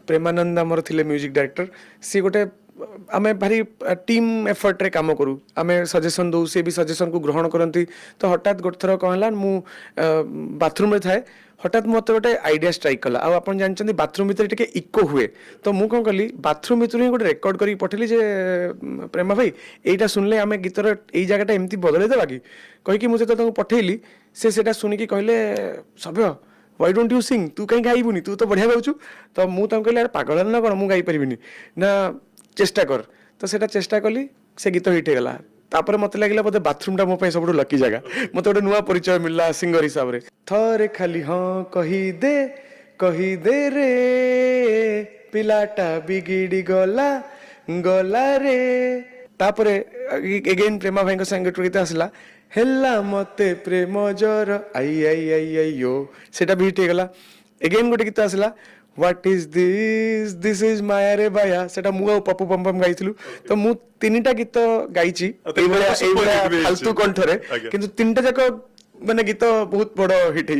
प्रेमानंद आमर थिले music director सी गोटे आमे भारी टीम एफर्ट रे काम करू आमे सजेशन दो से भी सजेशन को ग्रहण करती तो हठात गोटे थर कौन है मु बाथरूम में थाए हठात मत गोटे आइडिया स्ट्राइक कला आप जानते बाथरूम भीतर टिके इको हुए तो मुझे कौन कली बाथरूम भीतर ही गोटे रेकर्ड करके पठेली जे प्रेमा भाई यहीटा सुनले आम गीतर यही जगटा एमती बदल देवा कि कहीकि मुझे तो पठेली से शुणिकी कहले सभ्य वाई डोंट यू सिंग तू कहीं गाइबुनी तू तो बढ़िया गाउछु तो मुझे कहली यार पागल ना कौन मुझे गाइपारि ना चेष्टा कर तो सेटा चेष्टा कली से गीत हिट गला तापर मत लगे बोधे बाथरूम टा मो सब लकी जगह मत गोटे नुआ परिचय मिलला सिंगर हिसाब से थरे खाली हाँ कही दे रे पिलाटा बिगिड़ी गला गला रे तापरे एगेन प्रेमा भाई संगे गीत आसला हेला मते प्रेम जर आई आई आई आई यो सेटा भी हिट गला एगेन गोटे गीत आसला व्हाट इज दिस इज माया रे बाया सेटा मु पप्पू पम्पम गाइथिलु तो मु तीनटा गीत गाइची फालतू कंठरे किंतु तीनटा जाक माने गीत बहुत बड़ हिट